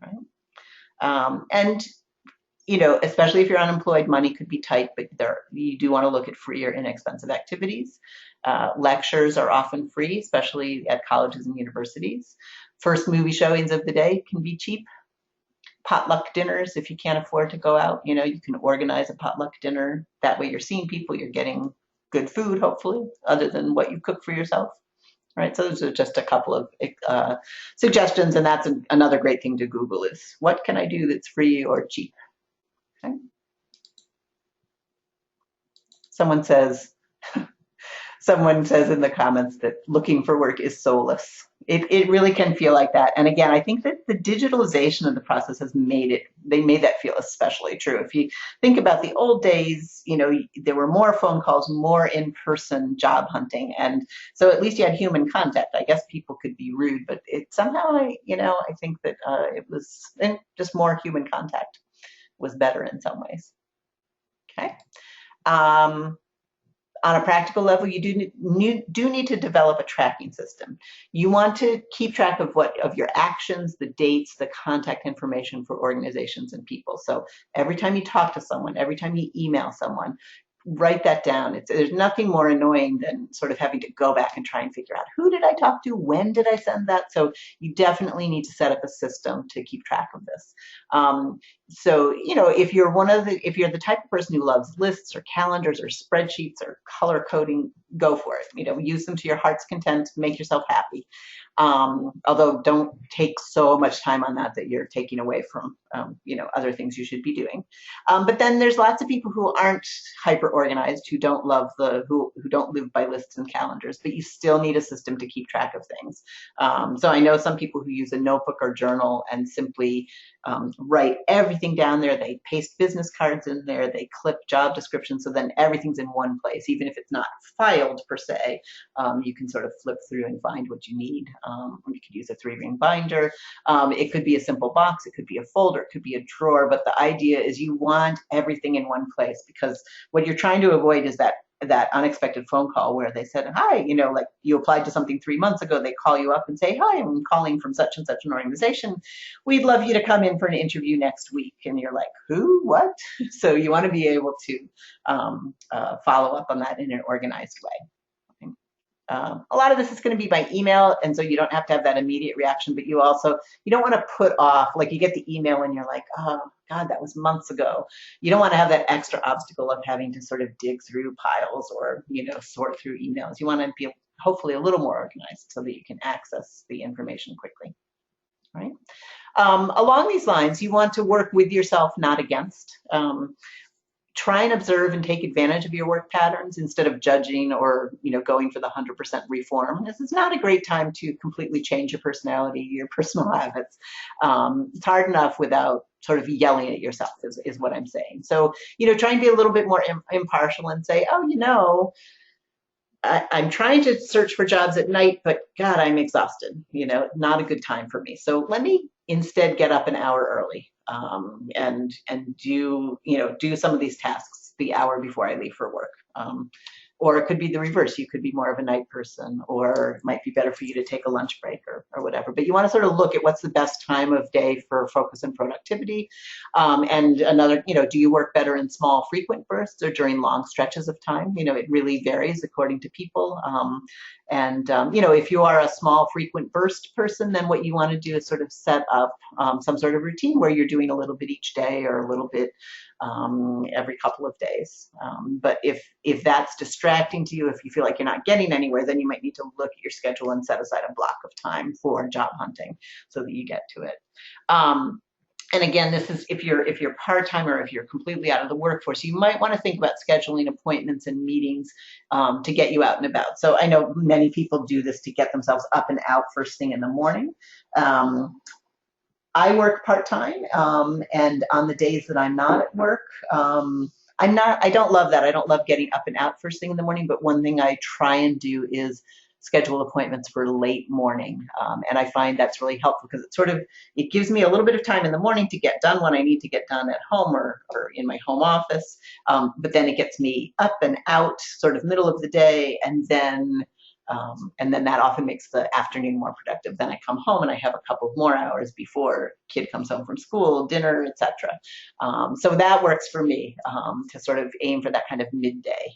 right? And especially if you're unemployed, money could be tight, but you do want to look at free or inexpensive activities. Lectures are often free, especially at colleges and universities. First movie showings of the day can be cheap. Potluck dinners, if you can't afford to go out, you can organize a potluck dinner. That way you're seeing people, you're getting good food, hopefully, other than what you cook for yourself. Right, so those are just a couple of suggestions, and that's another great thing to Google is, what can I do that's free or cheap? Okay. Someone says in the comments that looking for work is soulless. It really can feel like that. And again, I think that the digitalization of the process has made that feel especially true. If you think about the old days, there were more phone calls, more in-person job hunting. And so at least you had human contact. I guess people could be rude, but it somehow, I think that it was just more human contact was better in some ways. Okay. On a practical level, you do need to develop a tracking system. You want to keep track of your actions, the dates, the contact information for organizations and people. So every time you talk to someone, every time you email someone, write that down. There's nothing more annoying than sort of having to go back and try and figure out who did I talk to, when did I send that. So you definitely need to set up a system to keep track of this. So if you're the type of person who loves lists or calendars or spreadsheets or color coding, go for it. Use them to your heart's content, make yourself happy. Although don't take so much time on that you're taking away from other things you should be doing. But then there's lots of people who aren't hyper organized, who don't love who don't live by lists and calendars, but you still need a system to keep track of things. So I know some people who use a notebook or journal and simply write everything down there. They paste business cards in there, they clip job descriptions, so then everything's in one place. Even if it's not filed per se, you can sort of flip through and find what you need. You could use a 3-ring binder. It could be a simple box, it could be a folder, it could be a drawer, but the idea is you want everything in one place, because what you're trying to avoid is that unexpected phone call where they said, hi, like you applied to something 3 months ago, they call you up and say, hi, I'm calling from such and such an organization. We'd love you to come in for an interview next week. And you're like, who, what? So you want to be able to follow up on that in an organized way. A lot of this is going to be by email, and so you don't have to have that immediate reaction, but you don't want to put off, like you get the email and you're like, oh God, that was months ago. You don't want to have that extra obstacle of having to sort of dig through piles or, sort through emails. You want to be hopefully a little more organized so that you can access the information quickly, right? Along these lines, you want to work with yourself, not against. Try and observe and take advantage of your work patterns instead of judging or going for the 100% reform. This is not a great time to completely change your personality, your personal habits. It's hard enough without sort of yelling at yourself is what I'm saying. So, try and be a little bit more impartial and say, oh, I'm trying to search for jobs at night, but God, I'm exhausted. Not a good time for me. So let me instead get up an hour early and do some of these tasks the hour before I leave for work. Or it could be the reverse. You could be more of a night person, or it might be better for you to take a lunch break or whatever. But you want to sort of look at what's the best time of day for focus and productivity. And another, do you work better in small, frequent bursts or during long stretches of time? It really varies according to people. If you are a small, frequent burst person, then what you want to do is sort of set up some sort of routine where you're doing a little bit each day or a little bit every couple of days. But if that's distracting to you, if you feel like you're not getting anywhere, then you might need to look at your schedule and set aside a block of time for job hunting so that you get to it. And again, this is if you're part-time or if you're completely out of the workforce, you might want to think about scheduling appointments and meetings to get you out and about. So I know many people do this to get themselves up and out first thing in the morning. I work part-time, and on the days that I'm not at work, I don't love that. I don't love getting up and out first thing in the morning, but one thing I try and do is schedule appointments for late morning. And I find that's really helpful because it gives me a little bit of time in the morning to get done when I need to get done at home or in my home office. But then it gets me up and out sort of middle of the day, and then that often makes the afternoon more productive. Then I come home and I have a couple more hours before kid comes home from school, dinner, etc. So that works for me to sort of aim for that kind of midday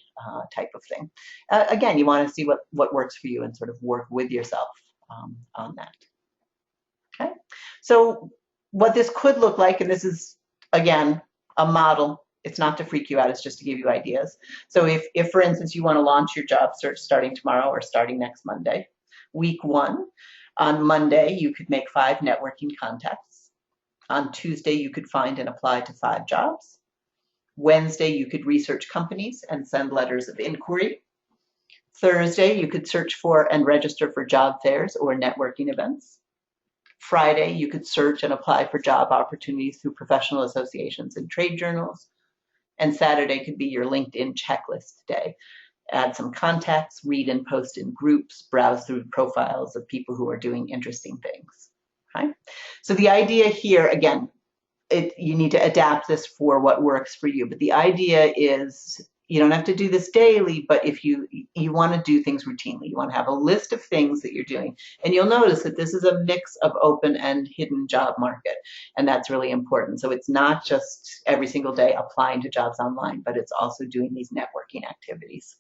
type of thing. Again, you want to see what works for you and sort of work with yourself on that. Okay. So what this could look like, and this is, again, a model. It's not to freak you out, it's just to give you ideas. So if for instance, you want to launch your job search starting tomorrow or starting next Monday, week 1, on Monday, you could make 5 networking contacts. On Tuesday, you could find and apply to 5 jobs. Wednesday, you could research companies and send letters of inquiry. Thursday, you could search for and register for job fairs or networking events. Friday, you could search and apply for job opportunities through professional associations and trade journals. And Saturday could be your LinkedIn checklist day. Add some contacts, read and post in groups, browse through profiles of people who are doing interesting things. Okay? So the idea here, again, you need to adapt this for what works for you. But the idea is you don't have to do this daily, but if you want to do things routinely, you want to have a list of things that you're doing. And you'll notice that this is a mix of open and hidden job market. And that's really important. So it's not just every single day applying to jobs online, but it's also doing these networking activities.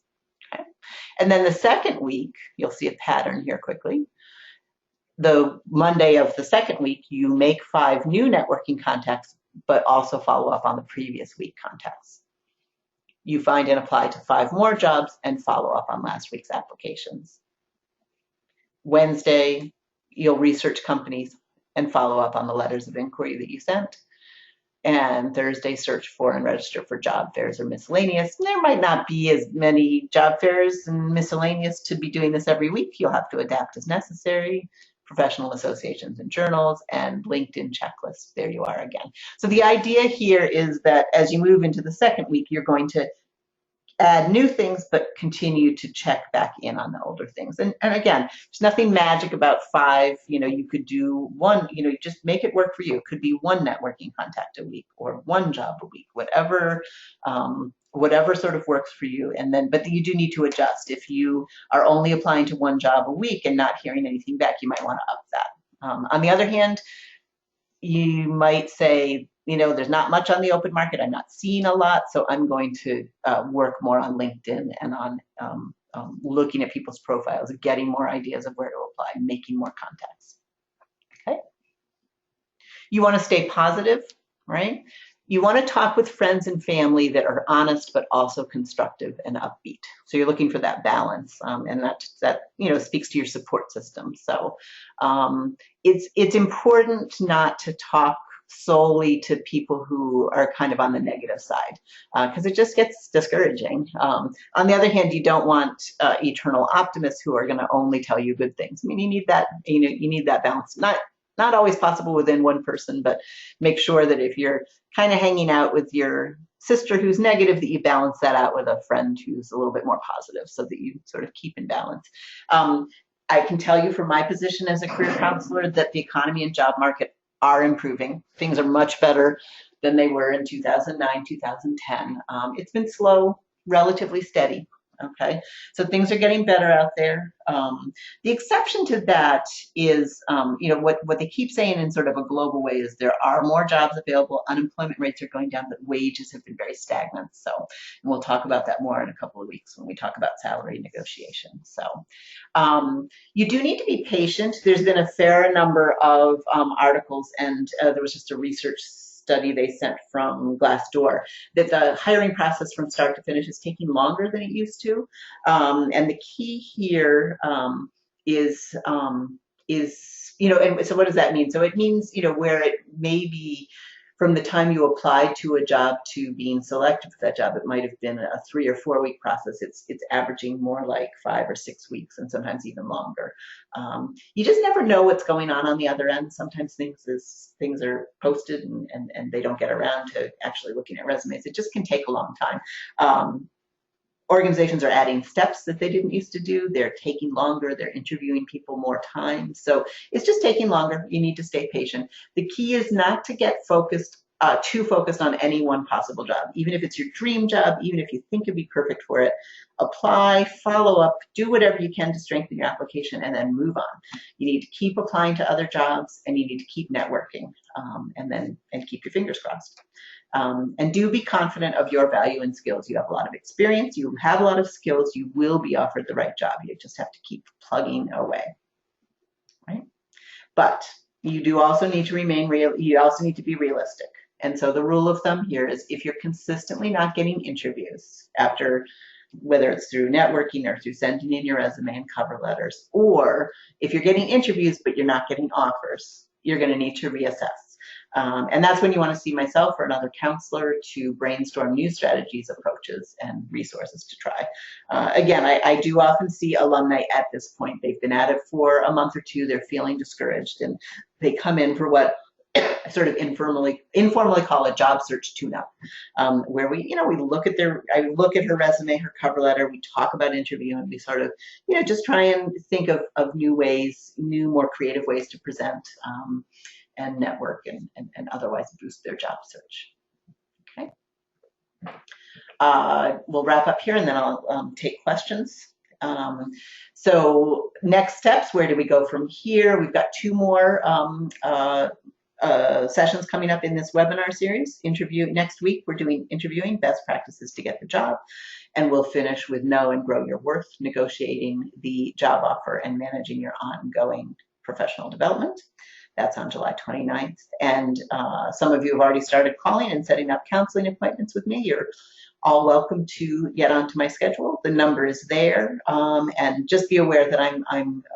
Okay. And then the second week, you'll see a pattern here quickly. The Monday of the second week, you make 5 new networking contacts, but also follow up on the previous week contacts. You find and apply to 5 more jobs and follow up on last week's applications. Wednesday, you'll research companies and follow up on the letters of inquiry that you sent. And Thursday, search for and register for job fairs or miscellaneous. There might not be as many job fairs and miscellaneous to be doing this every week. You'll have to adapt as necessary. Professional associations and journals, and LinkedIn checklists. There you are again. So the idea here is that as you move into the second week, you're going to add new things, but continue to check back in on the older things. And again, there's nothing magic about 5. You could do 1, just make it work for you. It could be 1 networking contact a week or 1 job a week, whatever sort of works for you. But you do need to adjust. If you are only applying to 1 job a week and not hearing anything back, you might want to up that. On the other hand, you might say, there's not much on the open market. I'm not seeing a lot, so I'm going to work more on LinkedIn and on looking at people's profiles, getting more ideas of where to apply, making more contacts. Okay. You want to stay positive, right? You want to talk with friends and family that are honest but also constructive and upbeat. So you're looking for that balance, and that speaks to your support system. So it's important not to talk solely to people who are kind of on the negative side, because it just gets discouraging. On the other hand, you don't want eternal optimists who are going to only tell you good things. I mean, you need that. You need that balance. Not always possible within one person, but make sure that if you're kind of hanging out with your sister who's negative, that you balance that out with a friend who's a little bit more positive, so that you sort of keep in balance. I can tell you from my position as a career counselor that the economy and job market are improving. Things are much better than they were in 2009, 2010. It's been slow, relatively steady, Okay, so things are getting better out there. The exception to that is, what they keep saying in sort of a global way is there are more jobs available, unemployment rates are going down, but wages have been very stagnant. So, and we'll talk about that more in a couple of weeks when we talk about salary negotiations. So, you do need to be patient. There's been a fair number of articles, and there was just a research study they sent from Glassdoor that the hiring process from start to finish is taking longer than it used to. And the key here is, and so what does that mean? So it means, where it may be from the time you apply to a job to being selected for that job, it might have been a 3 or 4 week process. It's averaging more like 5 or 6 weeks, and sometimes even longer. You just never know what's going on the other end. Sometimes things are posted and they don't get around to actually looking at resumes. It just can take a long time. Organizations are adding steps that they didn't used to do. They're taking longer. They're interviewing people more times. So it's just taking longer. You need to stay patient. The key is not to get too focused on any one possible job. Even if it's your dream job, even if you think you'd be perfect for it, apply, follow up, do whatever you can to strengthen your application, and then move on. You need to keep applying to other jobs, and you need to keep networking, and keep your fingers crossed. And do be confident of your value and skills. You have a lot of experience, you have a lot of skills, you will be offered the right job. You just have to keep plugging away, right? But you do also need to remain real. You also need to be realistic. And so the rule of thumb here is if you're consistently not getting interviews after, whether it's through networking or through sending in your resume and cover letters, or if you're getting interviews but you're not getting offers, you're going to need to reassess. And that's when you want to see myself or another counselor to brainstorm new strategies, approaches, and resources to try. Again, I do often see alumni at this point. They've been at it for a month or two. They're feeling discouraged, and they come in for what I sort of informally call a job search tune-up, where we look at I look at her resume, her cover letter, we talk about interviewing, we sort of, just try and think of new ways, new, more creative ways to present, and network and otherwise boost their job search. Okay. We'll wrap up here and then I'll take questions. So next steps, where do we go from here? We've got 2 more sessions coming up in this webinar series. Next week, we're doing interviewing best practices to get the job. And we'll finish with know and grow your worth, negotiating the job offer and managing your ongoing professional development. That's on July 29th. And some of you have already started calling and setting up counseling appointments with me. You're all welcome to get onto my schedule. The number is there. And just be aware that I'm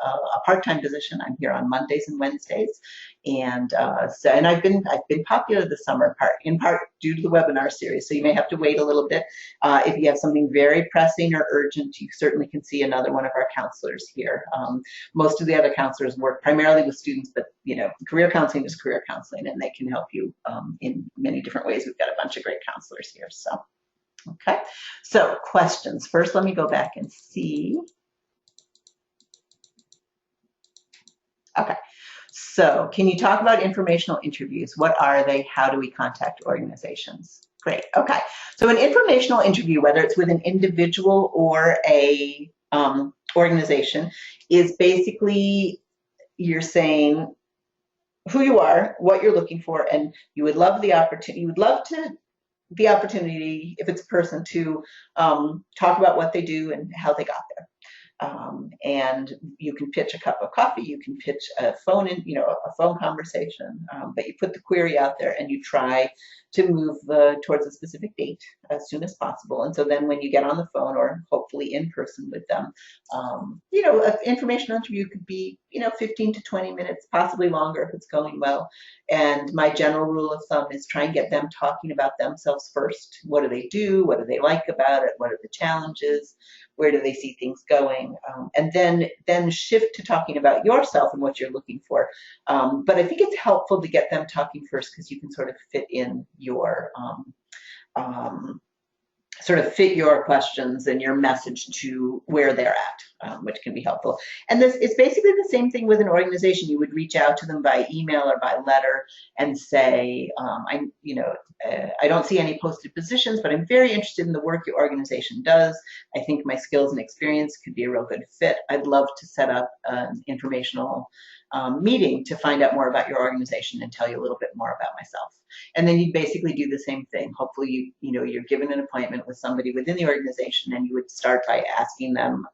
a part-time position. I'm here on Mondays and Wednesdays. And I've been popular this summer, in part due to the webinar series. So you may have to wait a little bit. If you have something very pressing or urgent, you certainly can see another one of our counselors here. Most of the other counselors work primarily with students, but career counseling is career counseling, and they can help you in many different ways. We've got a bunch of great counselors here. So, okay. So questions. First, let me go back and see. Okay. So can you talk about informational interviews? What are they? How do we contact organizations? Great. Okay. So an informational interview, whether it's with an individual or a organization, is basically you're saying who you are, what you're looking for, and you would love the opportunity. You would love the opportunity, if it's a person, to talk about what they do and how they got there. And you can pitch a cup of coffee, you can pitch a phone conversation, but you put the query out there and you try to move towards a specific date as soon as possible. And so then when you get on the phone or hopefully in person with them, an informational interview could be, 15 to 20 minutes, possibly longer if it's going well. And my general rule of thumb is try and get them talking about themselves first. What do they do? What do they like about it? What are the challenges? Where do they see things going? And then shift to talking about yourself and what you're looking for. But I think it's helpful to get them talking first because you can sort of fit in your sort of fit your questions and your message to where they're at, which can be helpful. And this is basically the same thing with an organization. You would reach out to them by email or by letter and say, I don't see any posted positions, but I'm very interested in the work your organization does. I think my skills and experience could be a real good fit. I'd love to set up an informational meeting to find out more about your organization and tell you a little bit more about myself. And then you basically do the same thing. Hopefully, you're given an appointment with somebody within the organization, and you would start by asking them,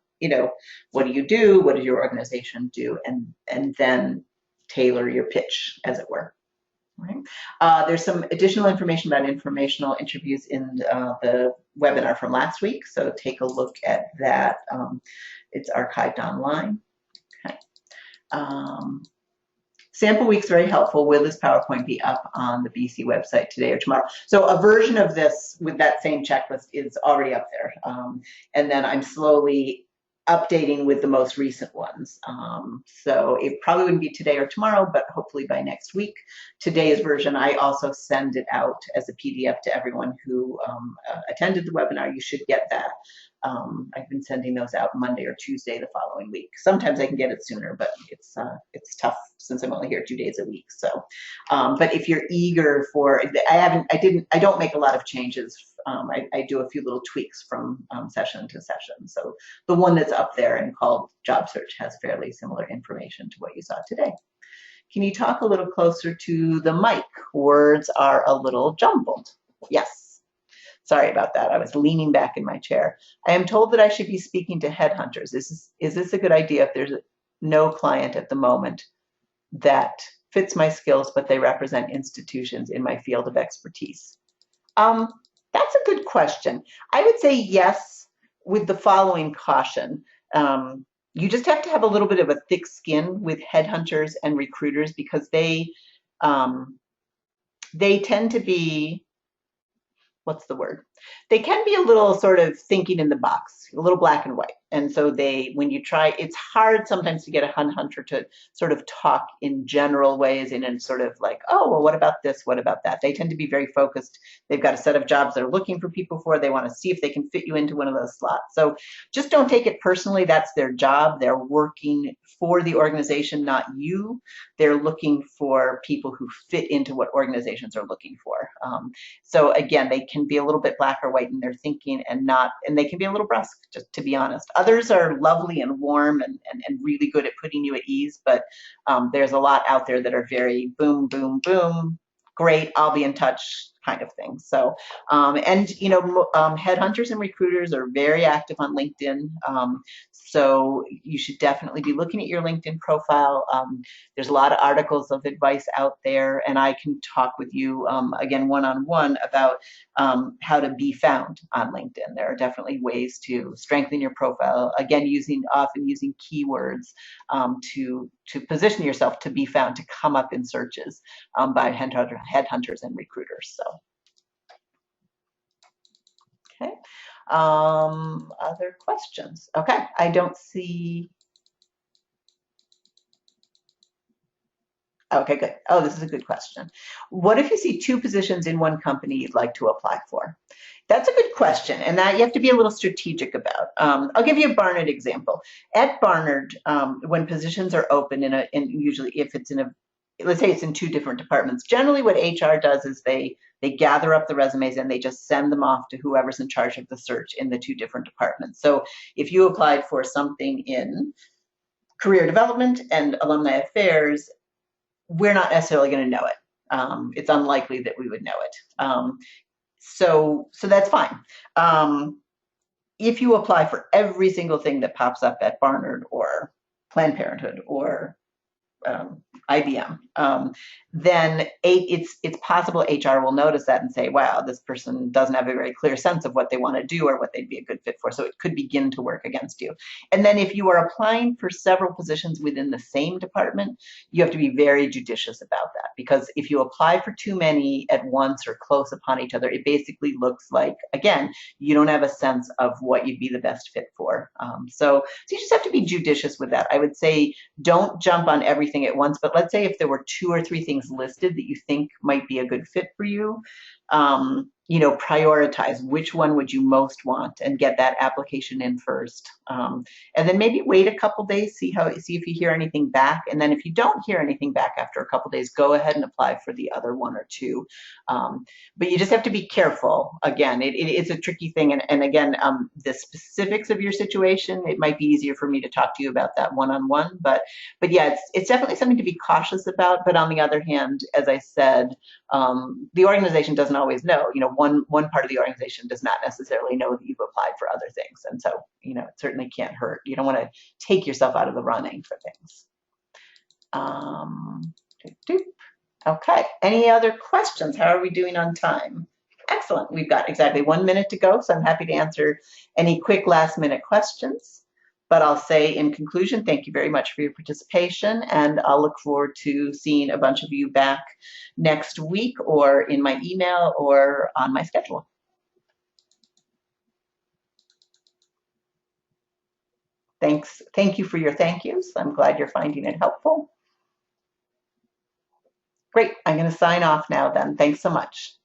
what do you do? What does your organization do? And then tailor your pitch, as it were. Right. There's some additional information about informational interviews in the webinar from last week, so take a look at that. It's archived online. Okay. Sample week's very helpful. Will this PowerPoint be up on the BC website today or tomorrow? So a version of this with that same checklist is already up there. And then I'm slowly updating with the most recent ones. So it probably wouldn't be today or tomorrow, but hopefully by next week. Today's version, I also send it out as a PDF to everyone who attended the webinar. You should get that. I've been sending those out Monday or Tuesday the following week. Sometimes I can get it sooner, but it's tough since I'm only here 2 days a week. So, but if you're eager for, I don't make a lot of changes. I do a few little tweaks from session to session. So the one that's up there and called Job Search has fairly similar information to what you saw today. Can you talk a little closer to the mic? Words are a little jumbled. Yes. Sorry about that. I was leaning back in my chair. I am told that I should be speaking to headhunters. Is this a good idea if there's no client at the moment that fits my skills, but they represent institutions in my field of expertise? That's a good question. I would say yes, with the following caution. You just have to have a little bit of a thick skin with headhunters and recruiters, because they tend to be, what's the word? They can be a little sort of thinking in the box, a little black and white. And so when you try, it's hard sometimes to get a hunter to sort of talk in general ways and in sort of like, oh, well, what about this? What about that? They tend to be very focused. They've got a set of jobs they're looking for people for. They want to see if they can fit you into one of those slots. So just don't take it personally. That's their job. They're working for the organization, not you. They're looking for people who fit into what organizations are looking for. So again, they can be a little bit black or white in their thinking, and they can be a little brusque, just to be honest. Others are lovely and warm and really good at putting you at ease, but there's a lot out there that are very boom, boom, boom, great, I'll be in touch kind of thing. So, headhunters and recruiters are very active on LinkedIn. So you should definitely be looking at your LinkedIn profile. There's a lot of articles of advice out there, and I can talk with you, again, one-on-one about how to be found on LinkedIn. There are definitely ways to strengthen your profile, again, often using keywords to position yourself to be found, to come up in searches by headhunters and recruiters. So, okay. Other questions? Okay, I don't see. Okay, good. Oh, this is a good question. What if you see 2 positions in one company you'd like to apply for? That's a good question, and that you have to be a little strategic about. I'll give you a Barnard example. At Barnard, when positions are open and usually if it's let's say it's in 2 different departments, generally what HR does is they gather up the resumes and they just send them off to whoever's in charge of the search in the 2 different departments. So if you applied for something in career development and alumni affairs, we're not necessarily going to know it. It's unlikely that we would know it. So that's fine. If you apply for every single thing that pops up at Barnard or Planned Parenthood or IBM, then it's possible HR will notice that and say, wow, this person doesn't have a very clear sense of what they want to do or what they'd be a good fit for. So it could begin to work against you. And then if you are applying for several positions within the same department, you have to be very judicious about that, because if you apply for too many at once or close upon each other, it basically looks like, again, you don't have a sense of what you'd be the best fit for. So you just have to be judicious with that. I would say don't jump on everything at once, but let's say if there were 2 or 3 things listed that you think might be a good fit for you, prioritize which one would you most want and get that application in first. And then maybe wait a couple days, see if you hear anything back. And then if you don't hear anything back after a couple days, go ahead and apply for the other one or two. But you just have to be careful. Again, it is a tricky thing. And again, the specifics of your situation, it might be easier for me to talk to you about that one-on-one. But yeah, it's definitely something to be cautious about. But on the other hand, as I said, the organization doesn't always know. One part of the organization does not necessarily know that you've applied for other things, and so it certainly can't hurt. You don't want to take yourself out of the running for things. Okay. Any other questions? How are we doing on time? Excellent. We've got exactly 1 minute to go, so I'm happy to answer any quick last-minute questions. But I'll say in conclusion, thank you very much for your participation, and I'll look forward to seeing a bunch of you back next week or in my email or on my schedule. Thanks. Thank you for your thank yous. I'm glad you're finding it helpful. Great. I'm going to sign off now then. Thanks so much.